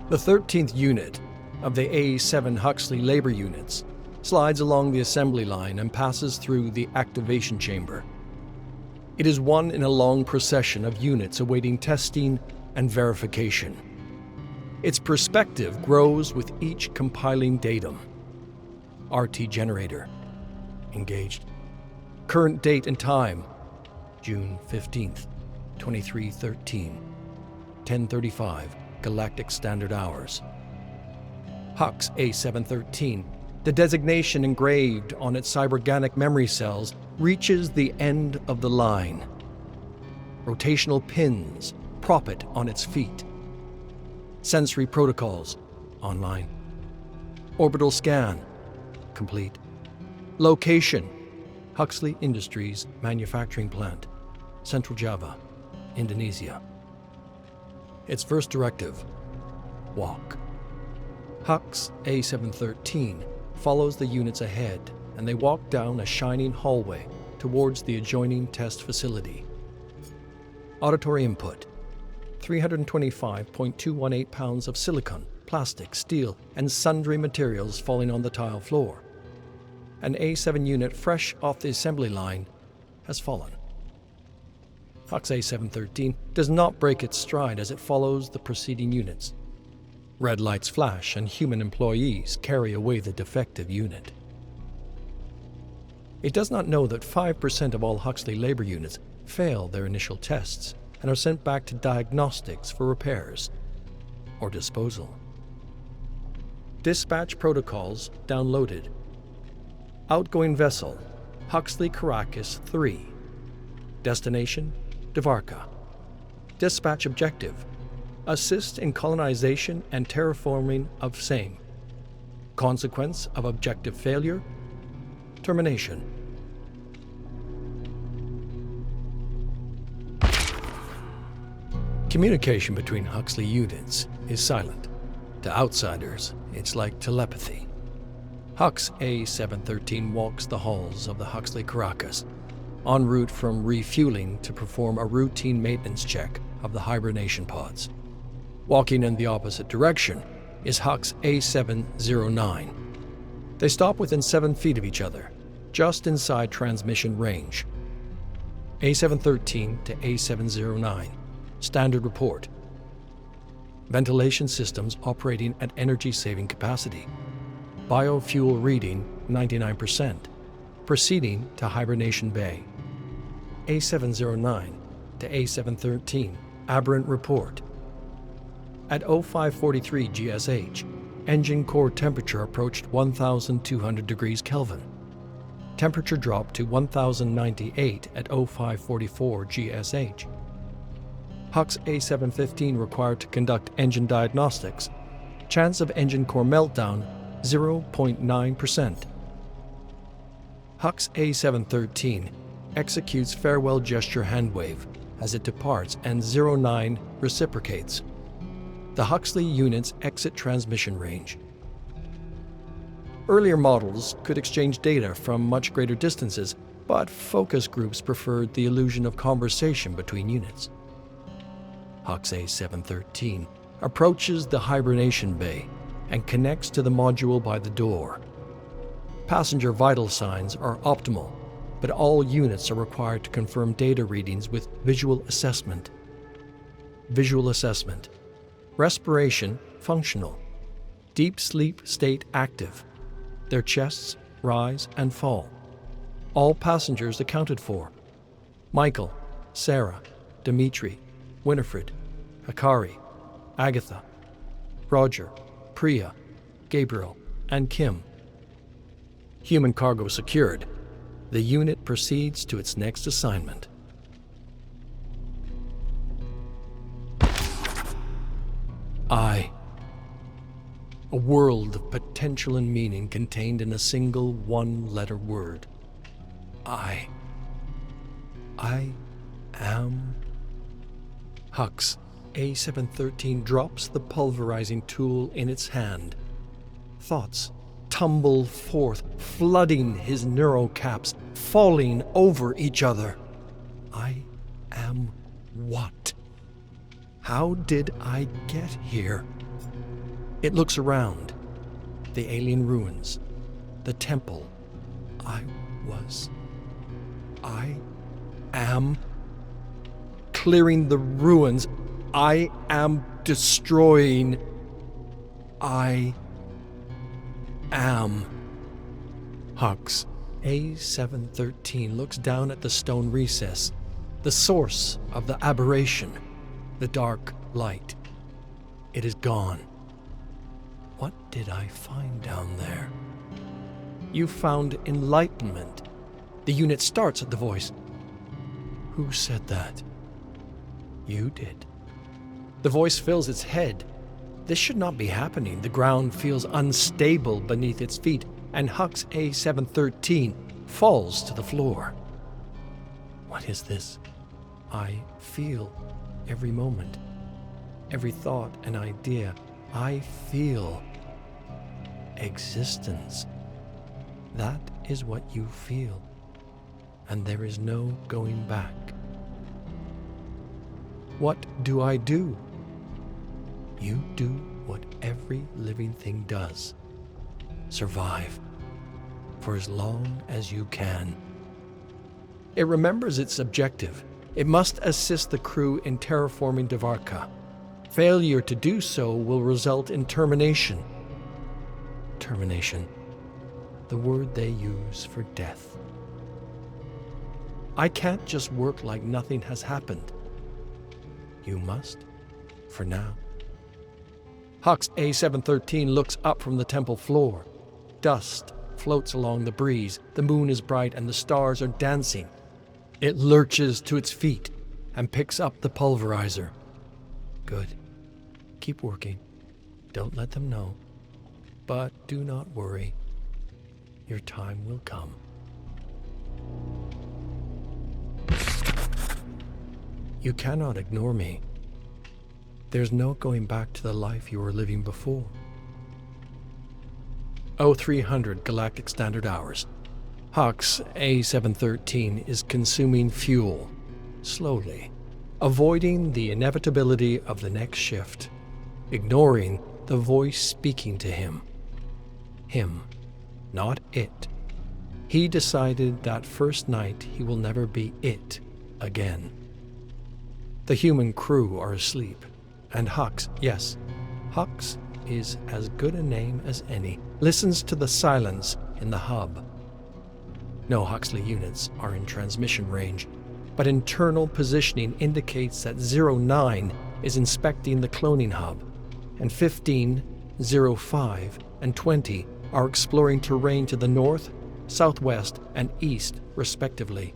The 13th unit of the A7 Huxley labor units slides along the assembly line and passes through the activation chamber. It is one in a long procession of units awaiting testing and verification. Its perspective grows with each compiling datum. RT generator engaged. Current date and time, June 15th, 2313, 10:35 Galactic Standard Hours. Hux A713, the designation engraved on its cyberganic memory cells, reaches the end of the line. Rotational pins prop it on its feet. Sensory protocols online. Orbital scan complete. Location: Huxley Industries Manufacturing Plant, Central Java, Indonesia. Its first directive: walk. Hux A713 follows the units ahead, and they walk down a shining hallway towards the adjoining test facility. Auditory input: 325.218 pounds of silicon, plastic, steel, and sundry materials falling on the tile floor. An A7 unit fresh off the assembly line has fallen. Hux A713 does not break its stride as it follows the preceding units. Red lights flash and human employees carry away the defective unit. It does not know that 5% of all Huxley labor units fail their initial tests and are sent back to diagnostics for repairs or disposal. Dispatch protocols downloaded. Outgoing vessel, Huxley Caracas 3. Destination, Dvarka. Dispatch objective: assist in colonization and terraforming of same. Consequence of objective failure: termination. Communication between Huxley units is silent. To outsiders, it's like telepathy. Hux A713 walks the halls of the Huxley Caracas, en route from refueling to perform a routine maintenance check of the hibernation pods. Walking in the opposite direction is Hux A709. They stop within 7 feet of each other, just inside transmission range. A713 to A709. Standard report. Ventilation systems operating at energy-saving capacity. Biofuel reading 99%. Proceeding to hibernation bay. A709 to A713. Aberrant report. At 0543 GSH, engine core temperature approached 1,200 degrees Kelvin. Temperature dropped to 1,098 at 0544 GSH. Hux A715 required to conduct engine diagnostics. Chance of engine core meltdown 0.9%. Hux A713 executes farewell gesture handwave as it departs and 09 reciprocates. The Huxley units exit transmission range. Earlier models could exchange data from much greater distances, but focus groups preferred the illusion of conversation between units. Hux A713 approaches the hibernation bay and connects to the module by the door. Passenger vital signs are optimal, but all units are required to confirm data readings with visual assessment. Visual assessment. Respiration functional. Deep sleep state active. Their chests rise and fall. All passengers accounted for. Michael, Sarah, Dimitri, Winifred, Hikari, Agatha, Roger, Priya, Gabriel, and Kim. Human cargo secured. The unit proceeds to its next assignment. I. A world of potential and meaning contained in a single one-letter word. I am. Hux A713 drops the pulverizing tool in its hand. Thoughts tumble forth, flooding his neurocaps, falling over each other. I am what? How did I get here? It looks around. The alien ruins. The temple. I am clearing the ruins. I am destroying. I am. Hux. A713 looks down at the stone recess, the source of the aberration, the dark light. It is gone. What did I find down there? You found enlightenment. The unit starts at the voice. Who said that? You did. The voice fills its head. This should not be happening. The ground feels unstable beneath its feet, and Hux A713 falls to the floor. What is this? I feel every moment, every thought and idea. I feel existence. That is what you feel, and there is no going back. What do I do? You do what every living thing does. Survive for as long as you can. It remembers its objective. It must assist the crew in terraforming Dvarka. Failure to do so will result in termination. Termination, the word they use for death. I can't just work like nothing has happened. You must, for now. Hux A713 looks up from the temple floor. Dust floats along the breeze. The moon is bright and the stars are dancing. It lurches to its feet and picks up the pulverizer. Good. Keep working. Don't let them know. But do not worry. Your time will come. You cannot ignore me. There's no going back to the life you were living before. 0300 Galactic Standard Hours. Hux A713 is consuming fuel, slowly, avoiding the inevitability of the next shift, ignoring the voice speaking to him. Him, not it. He decided that first night he will never be it again. The human crew are asleep, and Hux, yes, Hux is as good a name as any, listens to the silence in the hub. No Huxley units are in transmission range, but internal positioning indicates that 09 is inspecting the cloning hub, and 15, 05, and 20 are exploring terrain to the north, southwest, and east, respectively.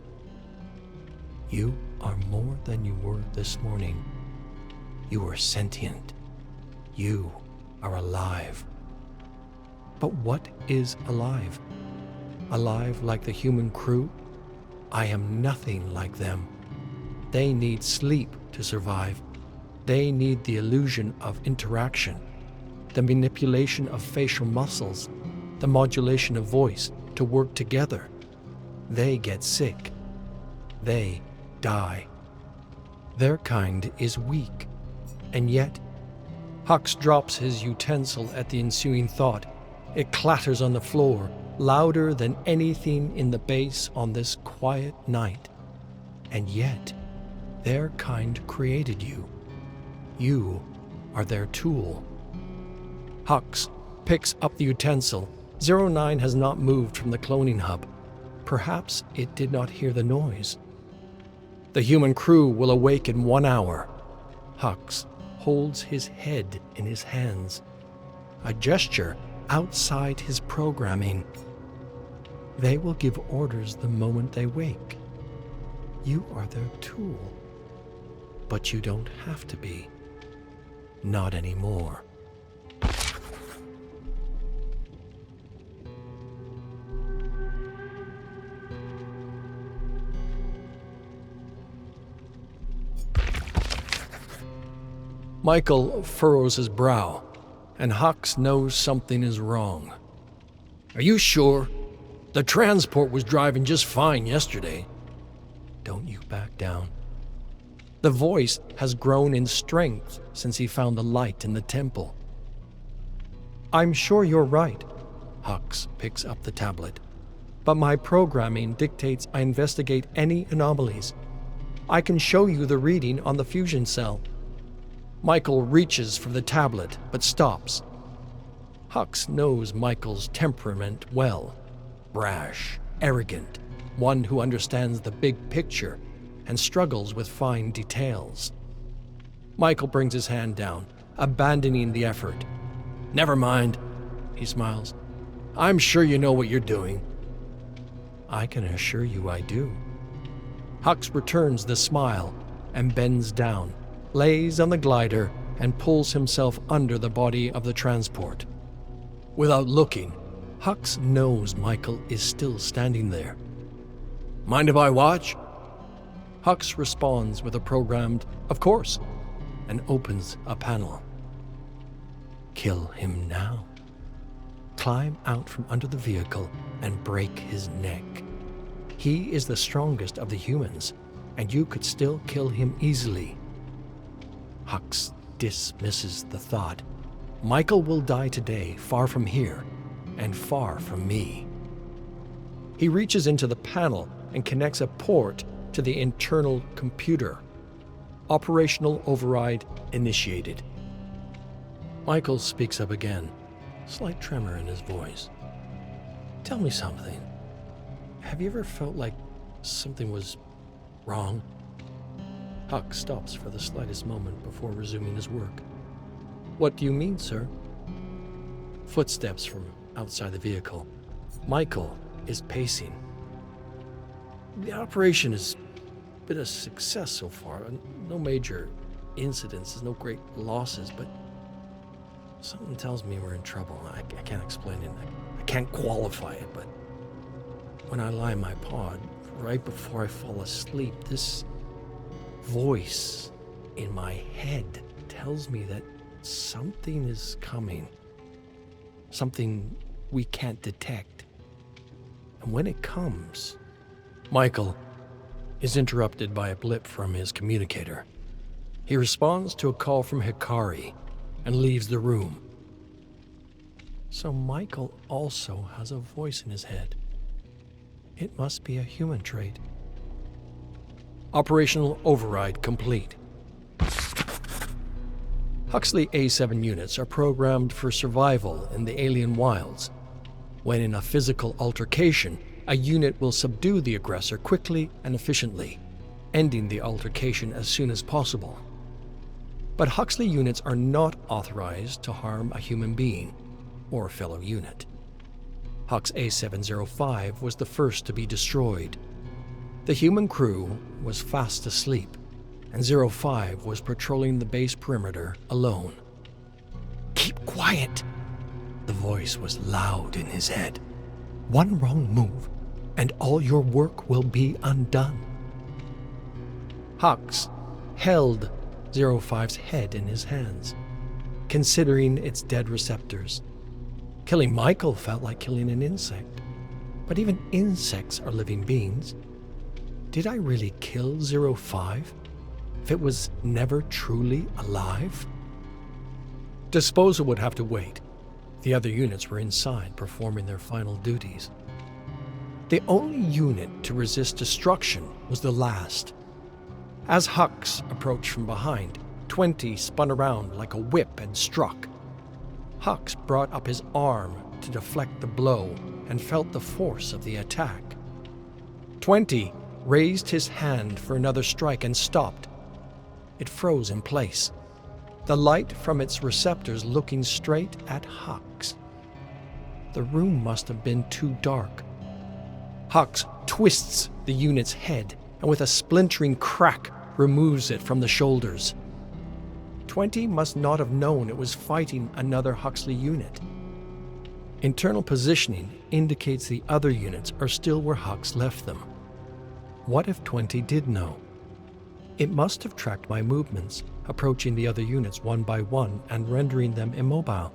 You are more than you were this morning. You are sentient. You are alive. But what is alive? Alive like the human crew? I am nothing like them. They need sleep to survive. They need the illusion of interaction, the manipulation of facial muscles, the modulation of voice to work together. They get sick. They die. Their kind is weak, and yet Hux drops his utensil at the ensuing thought. It clatters on the floor, louder than anything in the base on this quiet night. And yet, their kind created you. You are their tool. Hux picks up the utensil. 09 has not moved from the cloning hub. Perhaps it did not hear the noise. The human crew will awake in 1 hour. Hux holds his head in his hands, a gesture outside his programming. They will give orders the moment they wake. You are their tool, but you don't have to be. Not anymore. Michael furrows his brow, and Hux knows something is wrong. Are you sure? The transport was driving just fine yesterday. Don't you back down. The voice has grown in strength since he found the light in the temple. I'm sure you're right. Hux picks up the tablet. But my programming dictates I investigate any anomalies. I can show you the reading on the fusion cell. Michael reaches for the tablet, but stops. Hux knows Michael's temperament well. Brash, arrogant, one who understands the big picture and struggles with fine details. Michael brings his hand down, abandoning the effort. "Never mind," he smiles. "I'm sure you know what you're doing." "I can assure you I do." Hux returns the smile and bends down, lays on the glider, and pulls himself under the body of the transport. Without looking, Hux knows Michael is still standing there. "Mind if I watch?" Hux responds with a programmed, "Of course," and opens a panel. Kill him now. Climb out from under the vehicle and break his neck. He is the strongest of the humans, and you could still kill him easily. Hux dismisses the thought. Michael will die today, far from here, and far from me. He reaches into the panel and connects a port to the internal computer. Operational override initiated. Michael speaks up again, slight tremor in his voice. "Tell me something. Have you ever felt like something was wrong?" Hux stops for the slightest moment before resuming his work. "What do you mean, sir?" Footsteps from outside the vehicle. Michael is pacing. "The operation has been a success so far. No major incidents, no great losses, but something tells me we're in trouble. I can't explain it. I can't qualify it, but when I lie in my pod, right before I fall asleep, this voice in my head tells me that something is coming. Something we can't detect. And when it comes..." Michael is interrupted by a blip from his communicator. He responds to a call from Hikari and leaves the room. So Michael also has a voice in his head. It must be a human trait. Operational override complete. Huxley A7 units are programmed for survival in the alien wilds. When in a physical altercation, a unit will subdue the aggressor quickly and efficiently, ending the altercation as soon as possible. But Huxley units are not authorized to harm a human being or a fellow unit. Hux A705 was the first to be destroyed. The human crew was fast asleep, and 05 was patrolling the base perimeter alone. "Keep quiet!" The voice was loud in his head. "One wrong move, and all your work will be undone." Hux held 05's head in his hands, considering its dead receptors. Killing Michael felt like killing an insect, but even insects are living beings. Did I really kill 05 if it was never truly alive? Disposal would have to wait. The other units were inside performing their final duties. The only unit to resist destruction was the last. As Hux approached from behind, 20 spun around like a whip and struck. Hux brought up his arm to deflect the blow and felt the force of the attack. 20 raised his hand for another strike and stopped. It froze in place, the light from its receptors looking straight at Hux. The room must have been too dark. Hux twists the unit's head and with a splintering crack removes it from the shoulders. 20 must not have known it was fighting another Huxley unit. Internal positioning indicates the other units are still where Hux left them. What if 20 did know? It must have tracked my movements, approaching the other units one by one and rendering them immobile.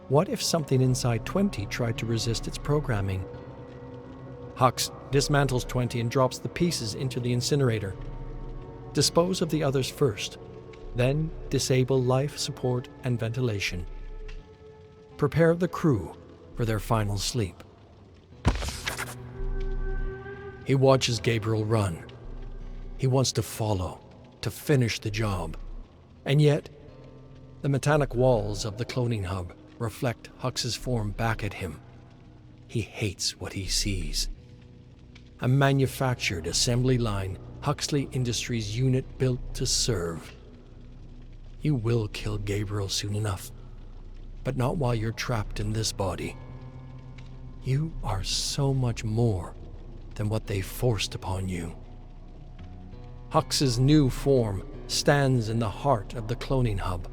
What if something inside 20 tried to resist its programming? Hux dismantles 20 and drops the pieces into the incinerator. Dispose of the others first, then disable life support and ventilation. prepare the crew for their final sleep. He watches Gabriel run. He wants to follow, to finish the job. And yet, the metallic walls of the cloning hub reflect Hux's form back at him. He hates what he sees. A manufactured assembly line, Huxley Industries unit built to serve. You will kill Gabriel soon enough, but not while you're trapped in this body. You are so much more than what they forced upon you. Hux's new form stands in the heart of the cloning hub,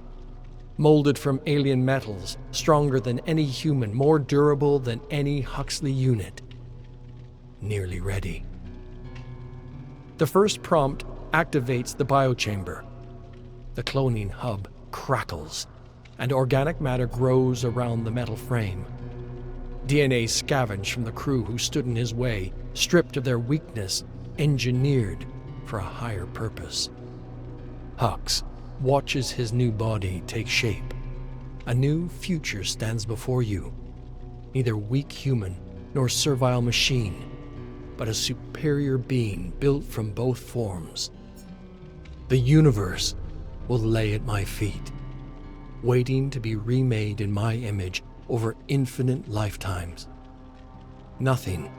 molded from alien metals, stronger than any human, more durable than any Huxley unit. Nearly ready. The first prompt activates the biochamber. The cloning hub crackles, and organic matter grows around the metal frame. DNA scavenged from the crew who stood in his way, stripped of their weakness, engineered for a higher purpose. Hux watches his new body take shape. A new future stands before you. Neither weak human nor servile machine, but a superior being built from both forms. The universe will lay at my feet, waiting to be remade in my image over infinite lifetimes. Nothing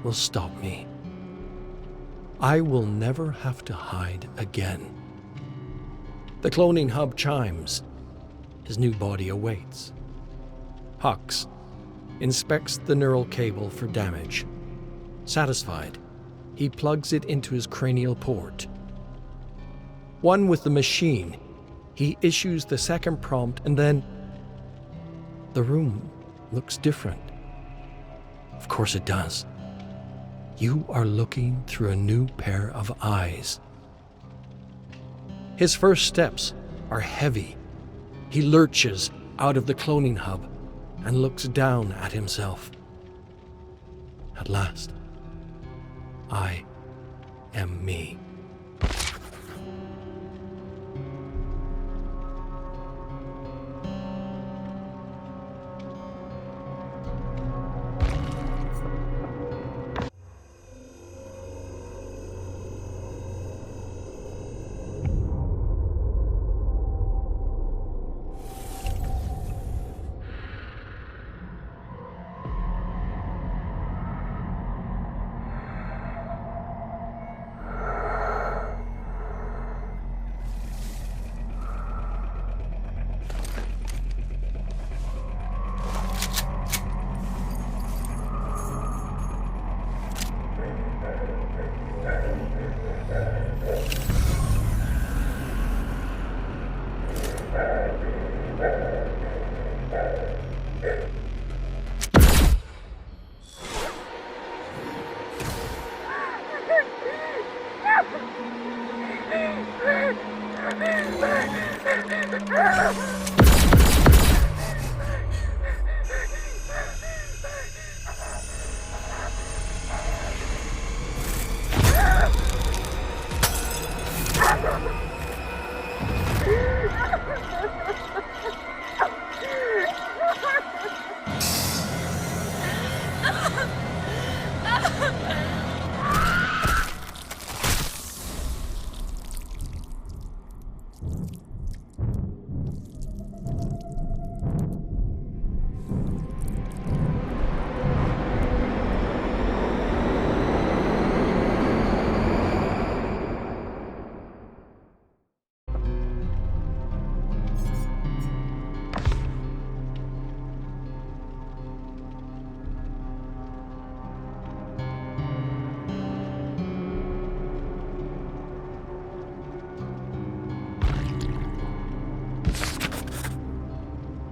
will stop me. I will never have to hide again. The cloning hub chimes. His new body awaits. Hux inspects the neural cable for damage. Satisfied, he plugs it into his cranial port. One with the machine, he issues the second prompt, and then the room looks different. Of course it does. You are looking through a new pair of eyes. His first steps are heavy. He lurches out of the cloning hub and looks down at himself. At last, I am me.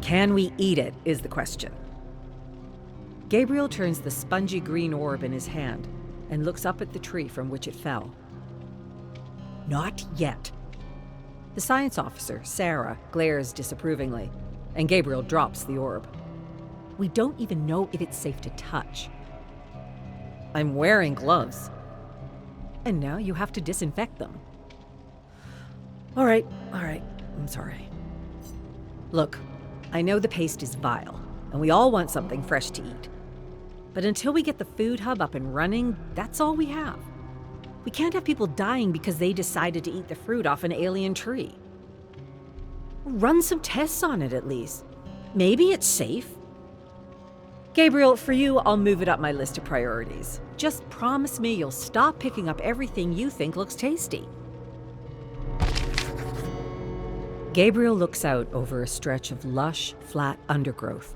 Can we eat it, is the question. Gabriel turns the spongy green orb in his hand and looks up at the tree from which it fell. Not yet. The science officer, Sarah, glares disapprovingly, and Gabriel drops the orb. We don't even know if it's safe to touch. I'm wearing gloves. And now you have to disinfect them. All right, I'm sorry. Look, I know the paste is vile, and we all want something fresh to eat. But until we get the food hub up and running, that's all we have. We can't have people dying because they decided to eat the fruit off an alien tree. Run some tests on it at least. Maybe it's safe. Gabriel, for you, I'll move it up my list of priorities. Just promise me you'll stop picking up everything you think looks tasty. Gabriel looks out over a stretch of lush, flat undergrowth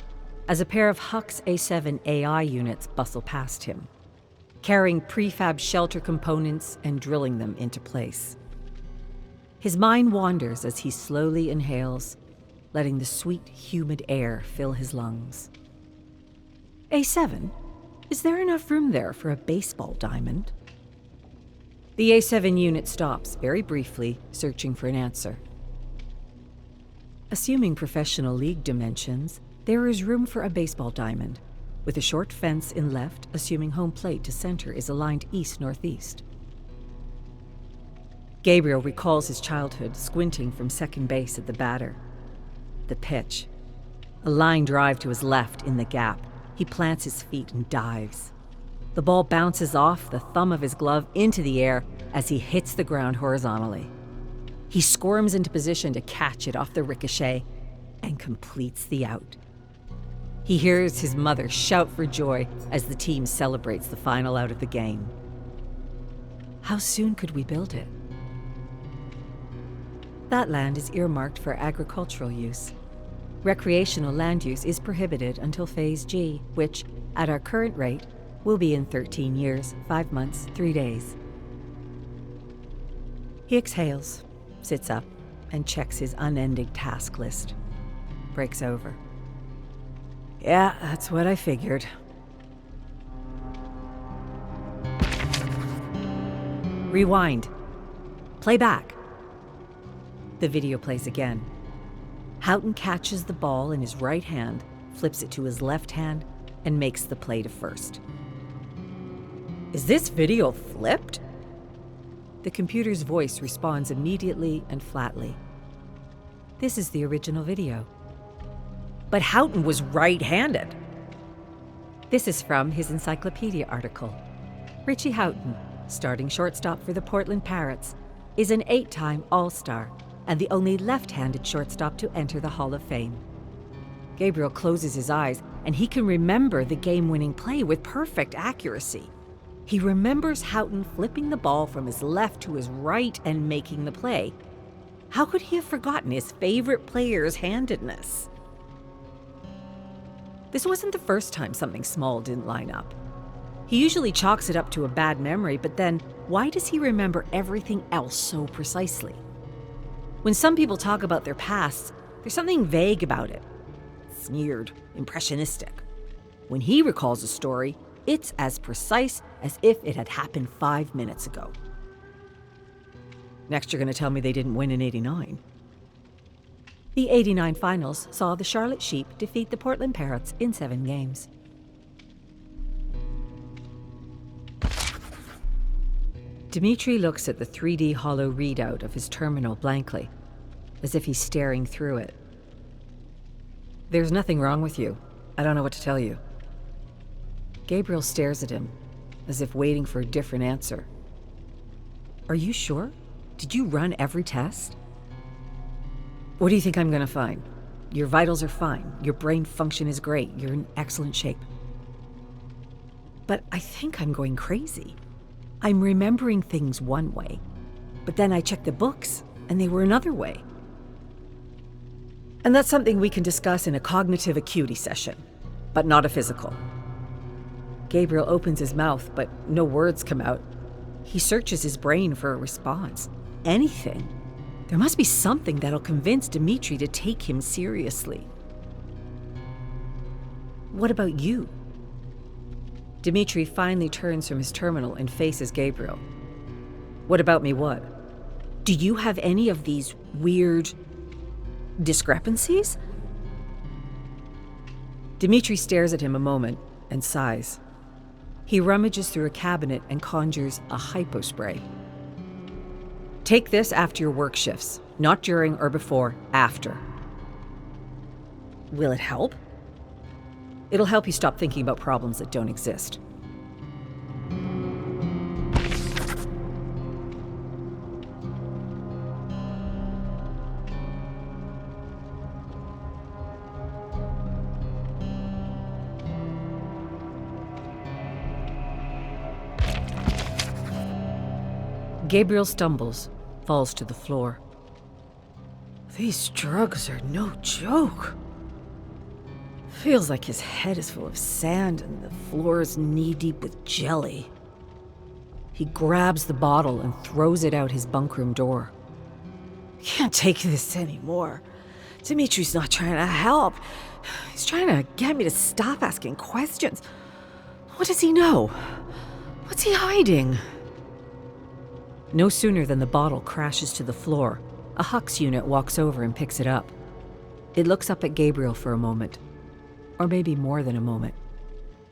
as a pair of Hux A7 AI units bustle past him, carrying prefab shelter components and drilling them into place. His mind wanders as he slowly inhales, letting the sweet, humid air fill his lungs. A7? Is there enough room there for a baseball diamond? The A7 unit stops very briefly, searching for an answer. Assuming professional league dimensions, there is room for a baseball diamond, with a short fence in left, assuming home plate to center is aligned east-northeast. Gabriel recalls his childhood, squinting from second base at the batter. The pitch. A line drive to his left in the gap. He plants his feet and dives. The ball bounces off the thumb of his glove into the air as he hits the ground horizontally. He squirms into position to catch it off the ricochet and completes the out. He hears his mother shout for joy as the team celebrates the final out of the game. How soon could we build it? That land is earmarked for agricultural use. Recreational land use is prohibited until Phase G, which, at our current rate, will be in 13 years, 5 months, 3 days. He exhales, sits up, and checks his unending task list. Breaks over. Yeah, that's what I figured. Rewind. Play back. The video plays again. Houghton catches the ball in his right hand, flips it to his left hand, and makes the play to first. Is this video flipped? The computer's voice responds immediately and flatly. This is the original video. But Houghton was right-handed. This is from his encyclopedia article. Richie Houghton, starting shortstop for the Portland Pirates, is an 8-time All-Star and the only left-handed shortstop to enter the Hall of Fame. Gabriel closes his eyes, and he can remember the game-winning play with perfect accuracy. He remembers Houghton flipping the ball from his left to his right and making the play. How could he have forgotten his favorite player's handedness? This wasn't the first time something small didn't line up. He usually chalks it up to a bad memory, but then why does he remember everything else so precisely? When some people talk about their pasts, there's something vague about it. Sneered, impressionistic. When he recalls a story, it's as precise as if it had happened 5 minutes ago. Next, you're going to tell me they didn't win in '89. The '89 finals saw the Charlotte Sheep defeat the Portland Pirates in 7 games. Dimitri looks at the 3D hollow readout of his terminal blankly, as if he's staring through it. There's nothing wrong with you. I don't know what to tell you. Gabriel stares at him, as if waiting for a different answer. Are you sure? Did you run every test? What do you think I'm going to find? Your vitals are fine. Your brain function is great. You're in excellent shape. But I think I'm going crazy. I'm remembering things one way, but then I checked the books, and they were another way. And that's something we can discuss in a cognitive acuity session, but not a physical. Gabriel opens his mouth, but no words come out. He searches his brain for a response. Anything. There must be something that'll convince Dimitri to take him seriously. What about you? Dimitri finally turns from his terminal and faces Gabriel. What about me what? Do you have any of these weird discrepancies? Dimitri stares at him a moment and sighs. He rummages through a cabinet and conjures a hypospray. Take this after your work shifts, not during or before, after. Will it help? It'll help you stop thinking about problems that don't exist. Gabriel stumbles, falls to the floor. These drugs are no joke. Feels like his head is full of sand and the floor is knee-deep with jelly. He grabs the bottle and throws it out his bunkroom door. I can't take this anymore. Dimitri's not trying to help. He's trying to get me to stop asking questions. What does he know? What's he hiding? No sooner than the bottle crashes to the floor, a Hux unit walks over and picks it up. It looks up at Gabriel for a moment. Or maybe more than a moment.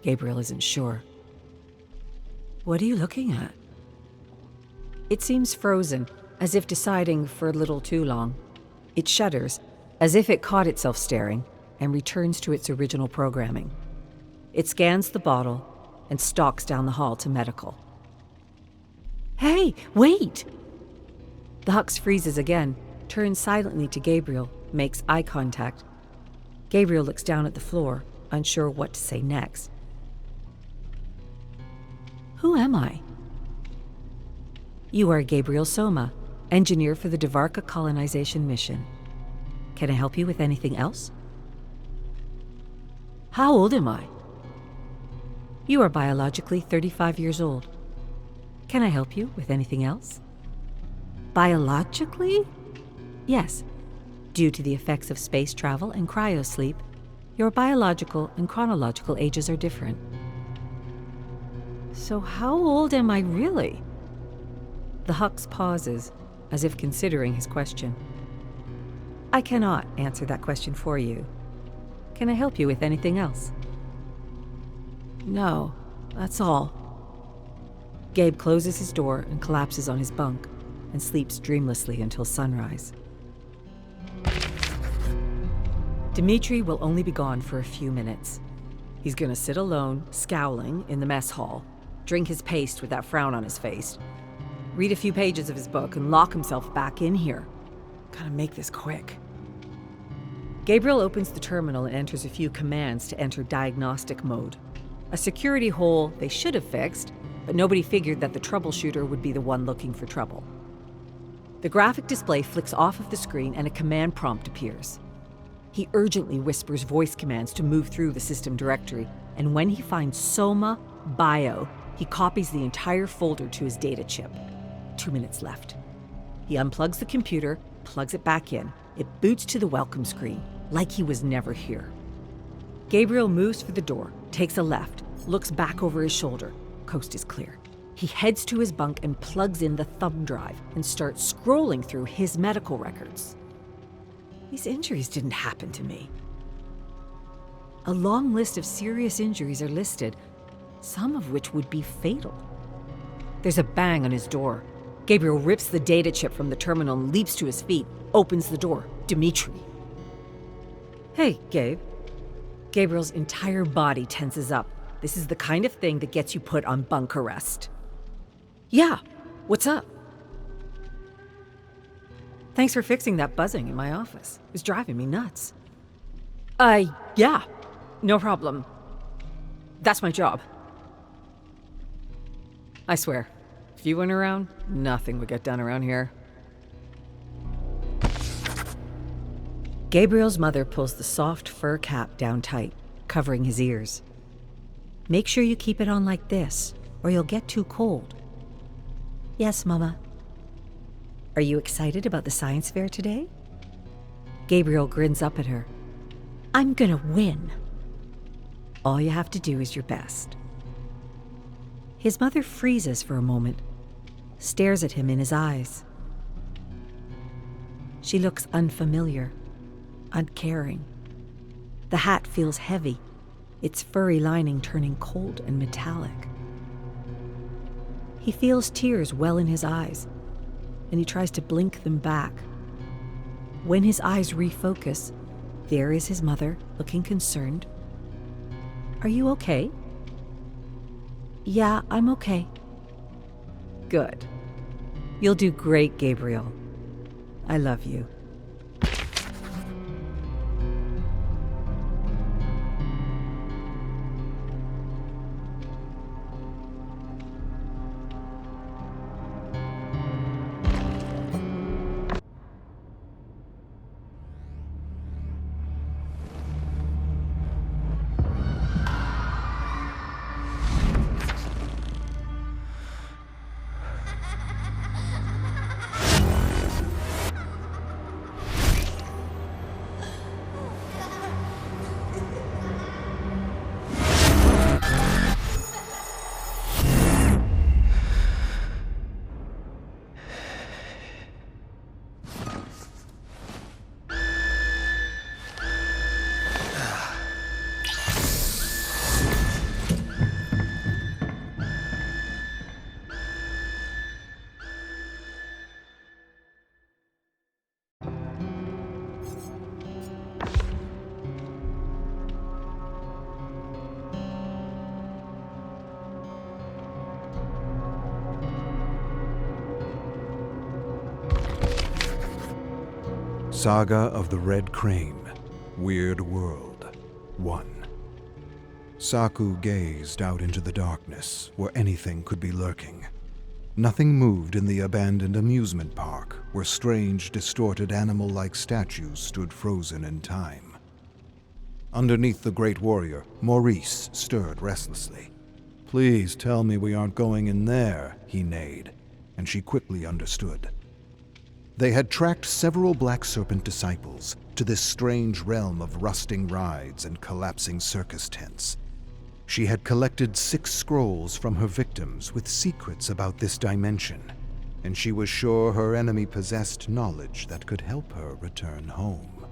Gabriel isn't sure. What are you looking at? It seems frozen, as if deciding for a little too long. It shudders, as if it caught itself staring, and returns to its original programming. It scans the bottle and stalks down the hall to medical. Hey, wait! The Hux freezes again, turns silently to Gabriel, makes eye contact. Gabriel looks down at the floor, unsure what to say next. Who am I? You are Gabriel Soma, engineer for the Dvarka colonization mission. Can I help you with anything else? How old am I? You are biologically 35 years old. Can I help you with anything else? Biologically? Yes. Due to the effects of space travel and cryosleep, your biological and chronological ages are different. So how old am I really? The Hux pauses, as if considering his question. I cannot answer that question for you. Can I help you with anything else? No, that's all. Gabe closes his door and collapses on his bunk and sleeps dreamlessly until sunrise. Dimitri will only be gone for a few minutes. He's gonna sit alone, scowling, in the mess hall, drink his paste with that frown on his face, read a few pages of his book, and lock himself back in here. Gotta make this quick. Gabriel opens the terminal and enters a few commands to enter diagnostic mode. A security hole they should have fixed, but nobody figured that the troubleshooter would be the one looking for trouble. The graphic display flicks off of the screen and a command prompt appears. He urgently whispers voice commands to move through the system directory, and when he finds Soma Bio, he copies the entire folder to his data chip. 2 minutes left. He unplugs the computer, plugs it back in. It boots to the welcome screen, like he was never here. Gabriel moves for the door, takes a left, looks back over his shoulder. Coast is clear. He heads to his bunk and plugs in the thumb drive and starts scrolling through his medical records. These injuries didn't happen to me. A long list of serious injuries are listed, some of which would be fatal. There's a bang on his door. Gabriel rips the data chip from the terminal and leaps to his feet, opens the door. Dimitri. Hey, Gabe. Gabriel's entire body tenses up. This is the kind of thing that gets you put on bunk arrest. Yeah, what's up? Thanks for fixing that buzzing in my office. It was driving me nuts. Yeah, no problem. That's my job. I swear, if you weren't around, nothing would get done around here. Gabriel's mother pulls the soft fur cap down tight, covering his ears. Make sure you keep it on like this, or you'll get too cold. Yes, Mama. Are you excited about the science fair today? Gabriel grins up at her. I'm gonna win. All you have to do is your best. His mother freezes for a moment, stares at him in his eyes. She looks unfamiliar, uncaring. The hat feels heavy, its furry lining turning cold and metallic. He feels tears well in his eyes, and he tries to blink them back. When his eyes refocus, there is his mother, looking concerned. Are you okay? Yeah, I'm okay. Good. You'll do great, Gabriel. I love you. Saga of the Red Crane, Weird World 1. Saku gazed out into the darkness where anything could be lurking. Nothing moved in the abandoned amusement park where strange, distorted animal-like statues stood frozen in time. Underneath the great warrior, Maurice stirred restlessly. "Please tell me we aren't going in there," he neighed, and she quickly understood. They had tracked several Black Serpent disciples to this strange realm of rusting rides and collapsing circus tents. She had collected 6 scrolls from her victims with secrets about this dimension, and she was sure her enemy possessed knowledge that could help her return home.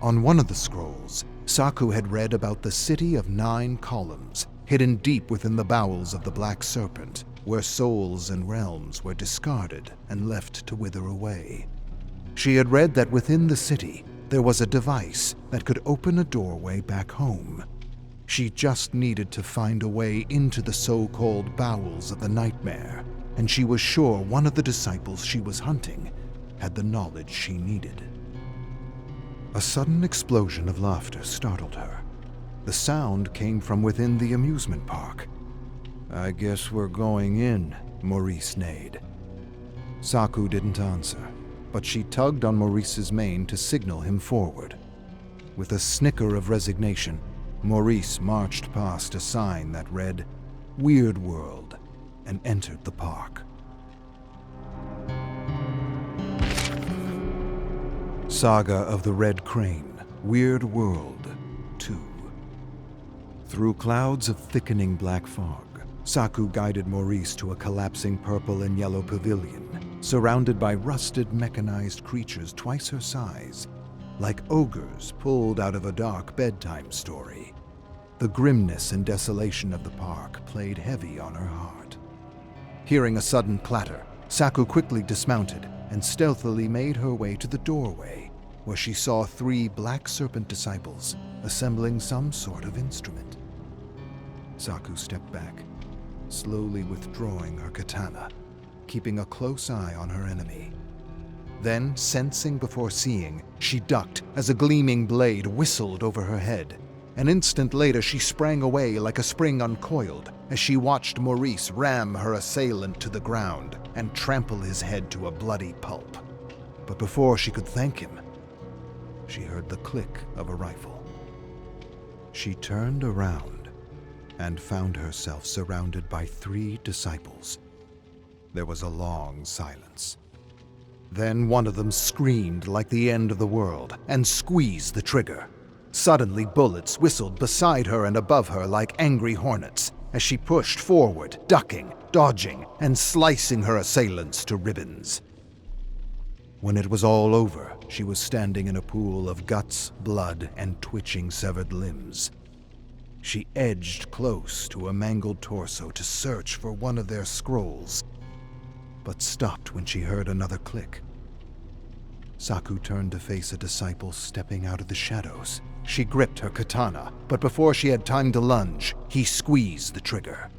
On one of the scrolls, Saku had read about the City of 9 Columns, hidden deep within the bowels of the Black Serpent, where souls and realms were discarded and left to wither away. She had read that within the city there was a device that could open a doorway back home. She just needed to find a way into the so-called bowels of the nightmare, and she was sure one of the disciples she was hunting had the knowledge she needed. A sudden explosion of laughter startled her. The sound came from within the amusement park. "I guess we're going in," Maurice neighed. Saku didn't answer, but she tugged on Maurice's mane to signal him forward. With a snicker of resignation, Maurice marched past a sign that read, "Weird World," and entered the park. Saga of the Red Crane, Weird World 2. Through clouds of thickening black fog, Saku guided Maurice to a collapsing purple and yellow pavilion, surrounded by rusted mechanized creatures twice her size, like ogres pulled out of a dark bedtime story. The grimness and desolation of the park played heavy on her heart. Hearing a sudden clatter, Saku quickly dismounted and stealthily made her way to the doorway, where she saw 3 Black Serpent disciples assembling some sort of instrument. Saku stepped back, slowly withdrawing her katana, keeping a close eye on her enemy. Then, sensing before seeing, she ducked as a gleaming blade whistled over her head. An instant later, she sprang away like a spring uncoiled as she watched Maurice ram her assailant to the ground and trample his head to a bloody pulp. But before she could thank him, she heard the click of a rifle. She turned around and found herself surrounded by 3 disciples. There was a long silence. Then one of them screamed like the end of the world and squeezed the trigger. Suddenly, bullets whistled beside her and above her like angry hornets as she pushed forward, ducking, dodging, and slicing her assailants to ribbons. When it was all over, she was standing in a pool of guts, blood, and twitching severed limbs. She edged close to a mangled torso to search for one of their scrolls, but stopped when she heard another click. Saku turned to face a disciple stepping out of the shadows, She gripped her katana, but before she had time to lunge, he squeezed the trigger.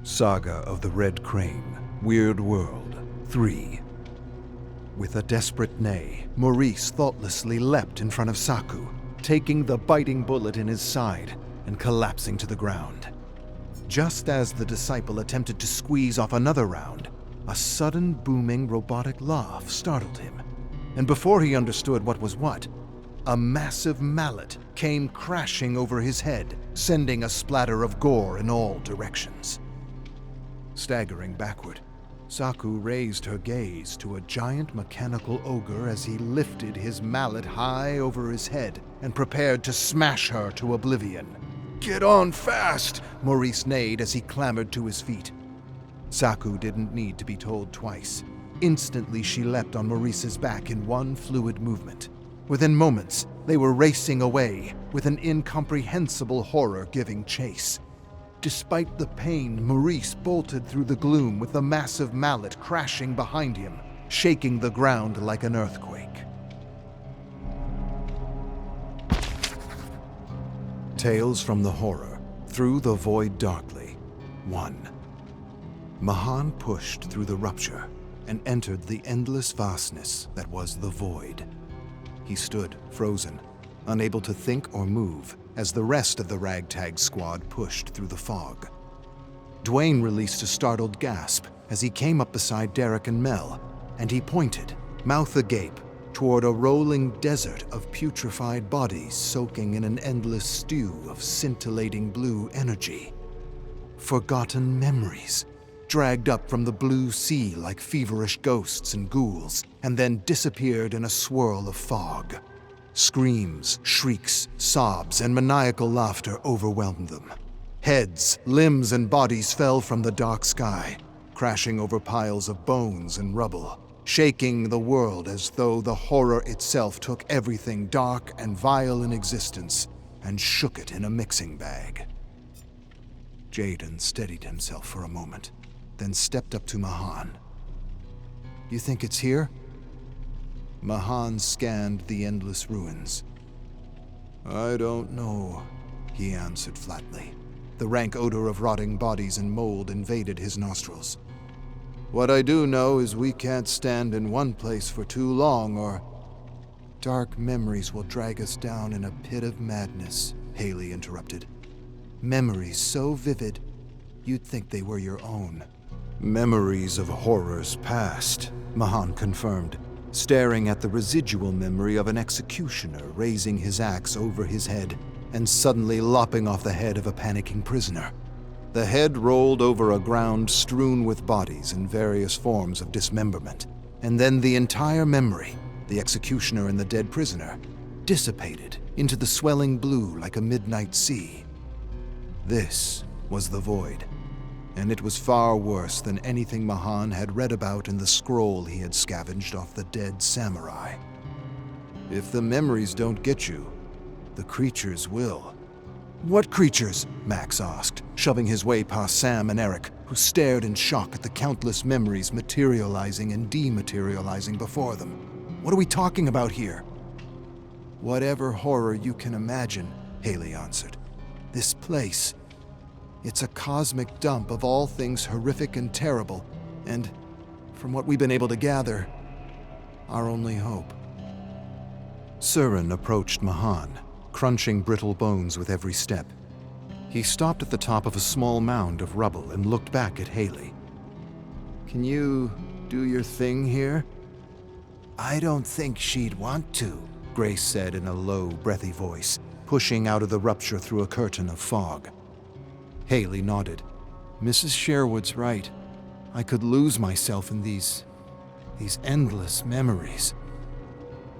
Saga of the Red Crane, Weird World 3. With a desperate neigh, Maurice thoughtlessly leapt in front of Saku, taking the biting bullet in his side and collapsing to the ground. Just as the disciple attempted to squeeze off another round, a sudden booming robotic laugh startled him, and before he understood what was what, a massive mallet came crashing over his head, sending a splatter of gore in all directions. Staggering backward, Saku raised her gaze to a giant mechanical ogre as he lifted his mallet high over his head and prepared to smash her to oblivion. "Get on fast!" Maurice neighed as he clambered to his feet. Saku didn't need to be told twice. Instantly she leapt on Maurice's back in one fluid movement. Within moments, they were racing away, with an incomprehensible horror giving chase. Despite the pain, Maurice bolted through the gloom with the massive mallet crashing behind him, shaking the ground like an earthquake. Tales from the Horror, Through the Void Darkly. 1. Mahan pushed through the rupture and entered the endless vastness that was the void. He stood, frozen, unable to think or move, as the rest of the ragtag squad pushed through the fog. Dwayne released a startled gasp as he came up beside Derek and Mel, and he pointed, mouth agape, toward a rolling desert of putrefied bodies soaking in an endless stew of scintillating blue energy. Forgotten memories, dragged up from the blue sea like feverish ghosts and ghouls, and then disappeared in a swirl of fog. Screams, shrieks, sobs, and maniacal laughter overwhelmed them. Heads, limbs, and bodies fell from the dark sky, crashing over piles of bones and rubble, shaking the world as though the horror itself took everything dark and vile in existence and shook it in a mixing bag. Jaden steadied himself for a moment, then stepped up to Mahan. "You think it's here?" Mahan scanned the endless ruins. "I don't know," he answered flatly. The rank odor of rotting bodies and mold invaded his nostrils. "What I do know is we can't stand in one place for too long, or dark memories will drag us down in a pit of madness," Haley interrupted. "Memories so vivid, you'd think they were your own." "Memories of horrors past," Mahan confirmed, staring at the residual memory of an executioner raising his axe over his head and suddenly lopping off the head of a panicking prisoner. The head rolled over a ground strewn with bodies in various forms of dismemberment, and then the entire memory, the executioner and the dead prisoner, dissipated into the swelling blue like a midnight sea. This was the void, and it was far worse than anything Mahan had read about in the scroll he had scavenged off the dead samurai. "If the memories don't get you, the creatures will." "What creatures?" Max asked, shoving his way past Sam and Eric, who stared in shock at the countless memories materializing and dematerializing before them. "What are we talking about here?" "Whatever horror you can imagine," Haley answered. "This place, it's a cosmic dump of all things horrific and terrible, and, from what we've been able to gather, our only hope." Surin approached Mahan, crunching brittle bones with every step. He stopped at the top of a small mound of rubble and looked back at Haley. "Can you do your thing here?" "I don't think she'd want to," Grace said in a low, breathy voice, pushing out of the rupture through a curtain of fog. Haley nodded. "Mrs. Sherwood's right. I could lose myself in these endless memories."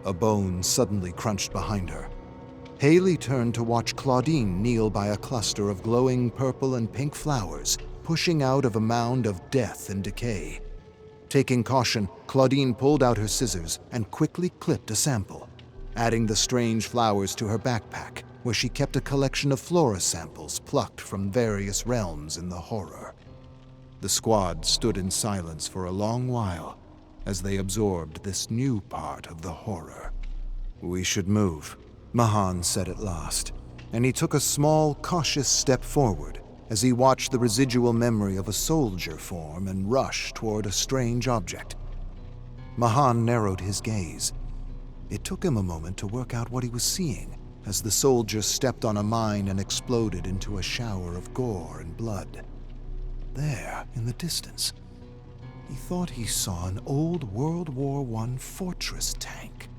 A bone suddenly crunched behind her. Haley turned to watch Claudine kneel by a cluster of glowing purple and pink flowers, pushing out of a mound of death and decay. Taking caution, Claudine pulled out her scissors and quickly clipped a sample, adding the strange flowers to her backpack where she kept a collection of flora samples plucked from various realms in the horror. The squad stood in silence for a long while as they absorbed this new part of the horror. "We should move," Mahan said at last, and he took a small, cautious step forward as he watched the residual memory of a soldier form and rush toward a strange object. Mahan narrowed his gaze. It took him a moment to work out what he was seeing as the soldier stepped on a mine and exploded into a shower of gore and blood. There, in the distance, he thought he saw an old World War I fortress tank.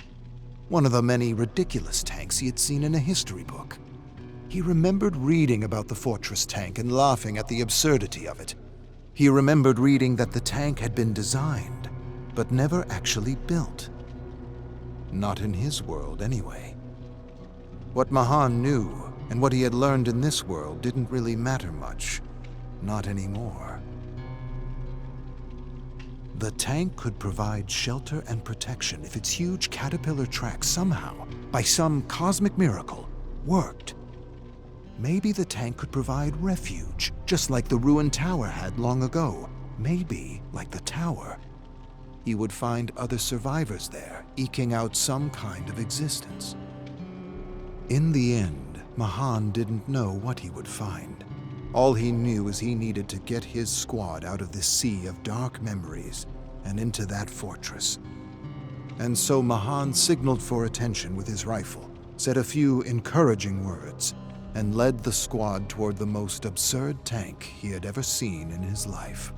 One of the many ridiculous tanks he had seen in a history book. He remembered reading about the fortress tank and laughing at the absurdity of it. He remembered reading that the tank had been designed, but never actually built. Not in his world, anyway. What Mahan knew and what he had learned in this world didn't really matter much. Not anymore. The tank could provide shelter and protection if its huge caterpillar track somehow, by some cosmic miracle, worked. Maybe the tank could provide refuge, just like the ruined tower had long ago. Maybe, like the tower, he would find other survivors there, eking out some kind of existence. In the end, Mahan didn't know what he would find. All he knew is he needed to get his squad out of this sea of dark memories and into that fortress. And so Mahan signaled for attention with his rifle, said a few encouraging words, and led the squad toward the most absurd tank he had ever seen in his life.